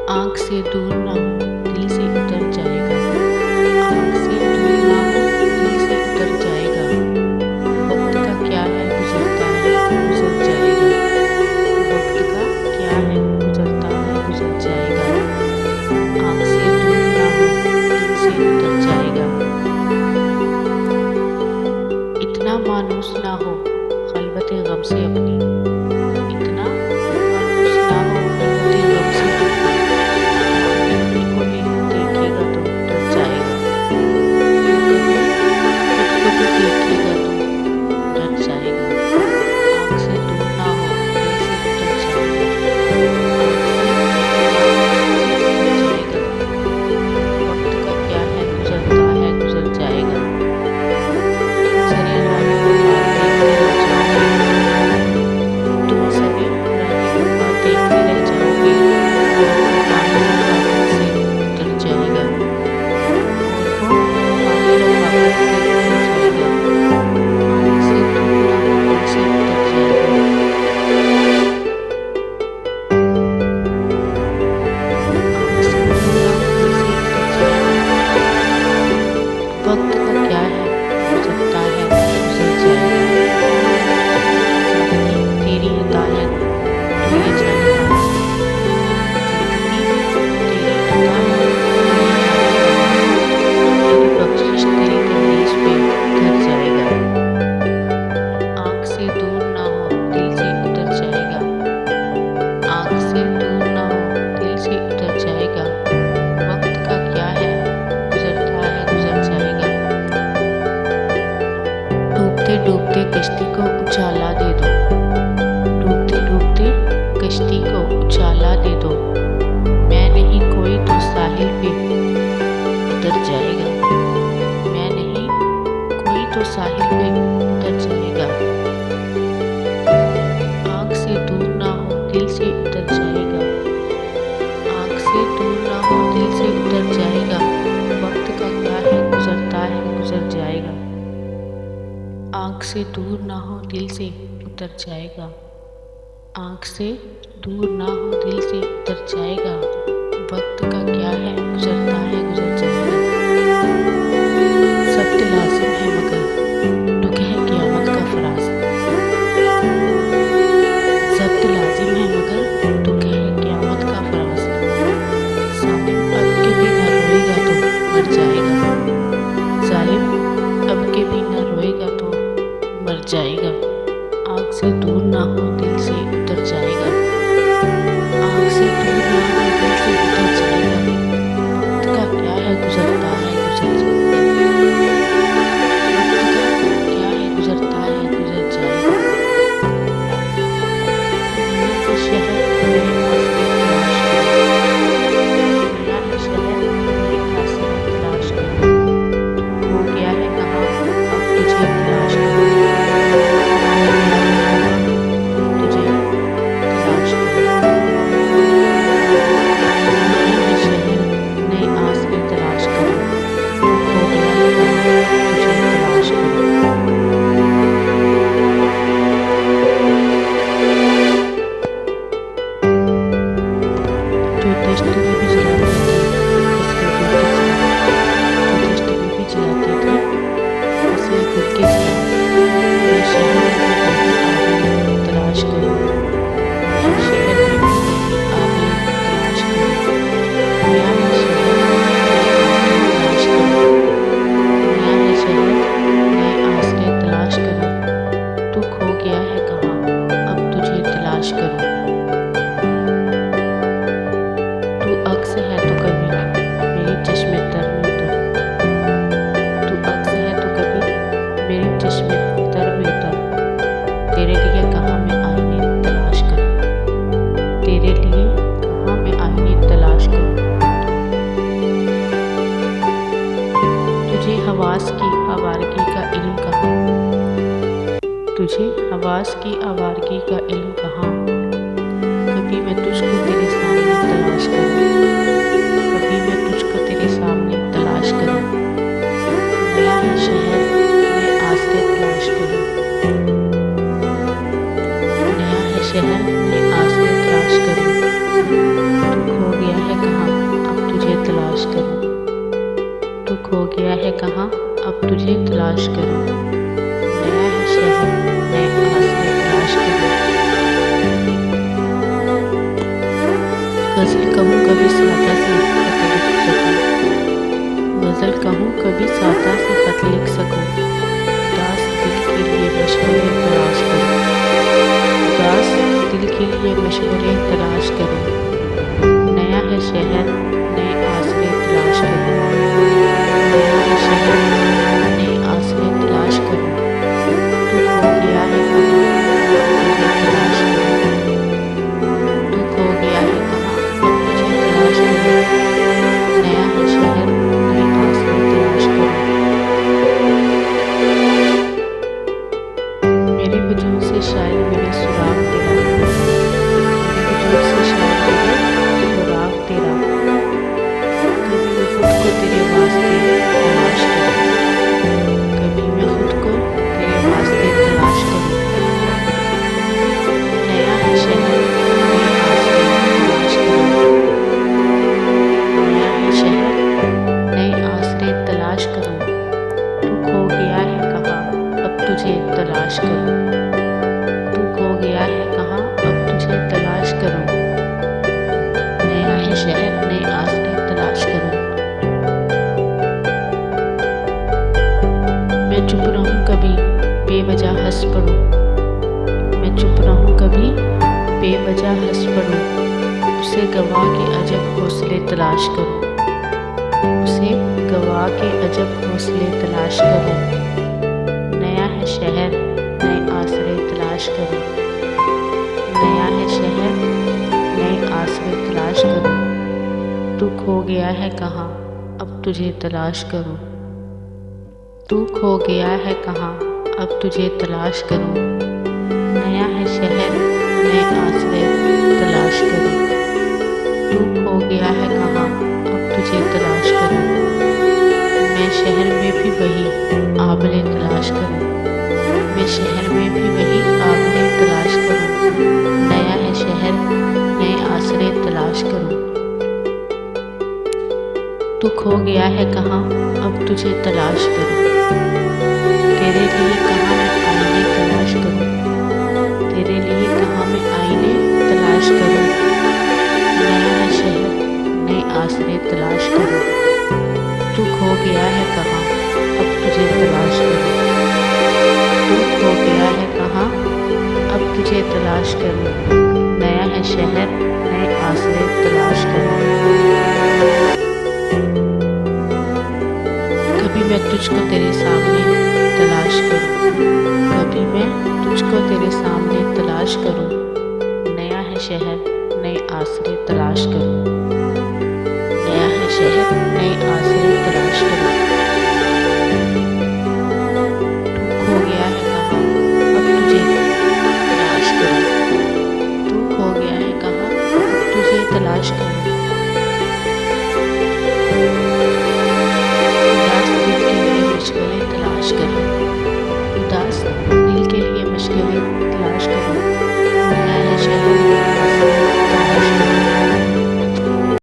आँख से दूर ना हो दिल से उतर जाएगा। आँख से दूर ना हो दिल से उतर जाएगा। वक्त का क्या है गुजरता है गुजर जाएगा। वक्त का क्या है गुजरता है गुजर जाएगा। आँख से दूर ना हो दिल से उतर जाएगा। इतना मायूस ना हो खलबते गम से अपनी। इतना मायूस ना हो खलबते गम से अपनी। दिल को भी देखेगा तो डर जाएगा। दिल को भी देखेगा तो डर जाएगा। आँख से दूर ना हो दिल से उतर जाएगा। वक्त का क्या है गुजरता है गुजर जाएगा। सरे रानी को तुम सभी रानी को देखते रह जाओगे। पागल से उतर जाएगा और वो पागल से उतर जाएगा। आँख से दूर ना हो दिल से उतर जाएगा। आँख से दूर ना हो दिल से उतर जाएगा। वक्त का क्या है गुजरता है गुजर जाएगा। जिंदगी तेरी हिदायत तू ये जानता है। जिंदगी तेरी हिदायत तेरी बख्शिश तेरी तहरीश पे उतर जाएगा। आँख से दूर ना हो दिल से उतर जाएगा। आँख से दूर ना हो दिल से उतर जाएगा। वक्त का क्या है गुजरता है गुजर जाएगा। डूबते डूबते कश्ती को उछाला दे दो। डूबते डूबते कश्ती को उछाला दे दो। मैं नहीं कोई तो साहिल पे उतर जाएगा। मैं नहीं कोई तो साहिल पे उतर जाएगा। आँख से दूर ना हो दिल से उतर जाएगा। आँख से दूर ना हो दिल से उतर जाएगा। वक्त का क्या है गुजरता है गुजर जाएगा। आँख से दूर ना हो दिल से उतर जाएगा। आँख से दूर ना हो दिल से उतर जाएगा। वक्त का क्या है गुजरता है गुजर जाएगा। सब्त लाजिम है मगर दुख है क़यामत का फराज। सब्त लाजिम है मगर दुख है क़यामत का फराज। सालिम अब के भी न रोएगा तो मर जाएगा। जालिम अब के भी न रोएगा तो मर जाएगा। आँख से दूर ना हो दिल से उतर जाएगा। आँख से दूर ना हो दिल से उतर जाएगा। वक्त का क्या है गुजरता है गुजर जाएगा। वक्त का क्या है गुजरता है गुजर जाएगा। नया शहर नए आसरे तलाश करो। हो गया है कहाँ अब तुझे तलाश करो। तुझे तलाश करो। नए शहर नए आसरे तलाश करो। हो गया है कहाँ तुझे तलाश करो। जो दश्त में भी जलाते थे फसलें खुद के सलाम। नए शहर में कहीं तलाश करो। नए शहर में कहीं आगे तलाश करो। नया है शहर नए आसरे तलाश करो। नया है शहर नए आसरे तलाश करो। तू खो गया है कहाँ अब तुझे तलाश करो। तू अक्स है तो कभी मेरे चश्मे तर में उतर। तू अक्स है तो कभी मेरे चश्मे तर में उतर। तेरे लिए कहाँ मैं आईने तलाश करूँ। तेरे लिए कहाँ मैं आईने तलाश करूँ। तुझे हवास की आवारगी का इल्म कहाँ। तुझे हवास की आवारगी का इल्म कहाँ। कभी मैं तुझको तेरे सामने तलाश करूँ। कभी मैं तुझको तेरे सामने तलाश करूँ। नया है शहर नए आसरे तलाश करूँ। नया है शहर नए आसरे तलाश करूँ। तू खो गया है गया है कहाँ, अब तुझे तलाश करूं। नया है शहर, नए आसरे तलाश करूं। गजल कहूँ कभी सादा से खत लिख सकूं। गजल कहूँ कभी सादा से खत लिख सकूं। उदास दिल के लिए मशवरे तलाश करूं। उदास दिल के लिए मशवरे तलाश करूं। नया है शहर, नए आसरे तलाश करूं। नया है शहर, नए आसरे तलाश करूं। तू खो गया है कहाँ, तुझे तलाश करूं। तू खो गया है कहाँ, अब तुझे तलाश करूं। नया है शहर, नए आसरे तलाश करूं। मेरे वजूद से शायद मिले सुराग तेरा। मेरे वजूद से शायद मिले सुराग तेरा। कभी मैं खुद को तेरे वास्ते तलाश करूं। कभी मैं खुद को तेरे वास्ते तलाश करूं। नया है शहर, नए आसरे तलाश करूं। नया है शहर, नए आसरे तलाश करूं। तू खो गया है कहाँ, अब तुझे तलाश करूं। तू खो गया है कहाँ, अब तुझे तलाश करूं। नया है शहर, नए आसरे तलाश करूं। मैं चुप रहूं कभी बेवजह हंस पड़ूं। मैं चुप रहूं कभी बेवजह हंस पड़ूं। उसे गवा के अजब हौसले तलाश करूं। उसे गवा के अजब हौसले तलाश करूं। नया है शहर, नए आसरे तलाश करूं। नया है शहर, नए आसरे तलाश करूं। तू खो गया है कहाँ, अब तुझे तलाश करूं। तू खो गया है कहाँ, अब तुझे तलाश करूं। नया है शहर, नए आसरे तलाश करूं। तू खो गया है कहाँ, अब तुझे तलाश करूं। मैं शहर में भी वही आबले तलाश करूं। मैं शहर में भी वही आबले तलाश करूं। नया है शहर, नए आसरे तलाश करूं। तू खो गया है कहाँ, अब तुझे तलाश करूं। तेरे लिए कहाँ मैं आईने तलाश करूं। तेरे लिए कहाँ मैं आईने तलाश करूं। नया है शहर, नए आसरे तलाश करूं। तू खो गया है कहाँ, अब तुझे तलाश करूं। तू खो गया है कहाँ, अब तुझे तलाश करूं। नया है शहर, नए आसरे तलाश करूं। कभी मैं तुझको तेरे सामने तलाश करूं। कभी मैं तुझको तेरे सामने तलाश करूं। नया है शहर, नए आसरे तलाश करूं। नया है शहर,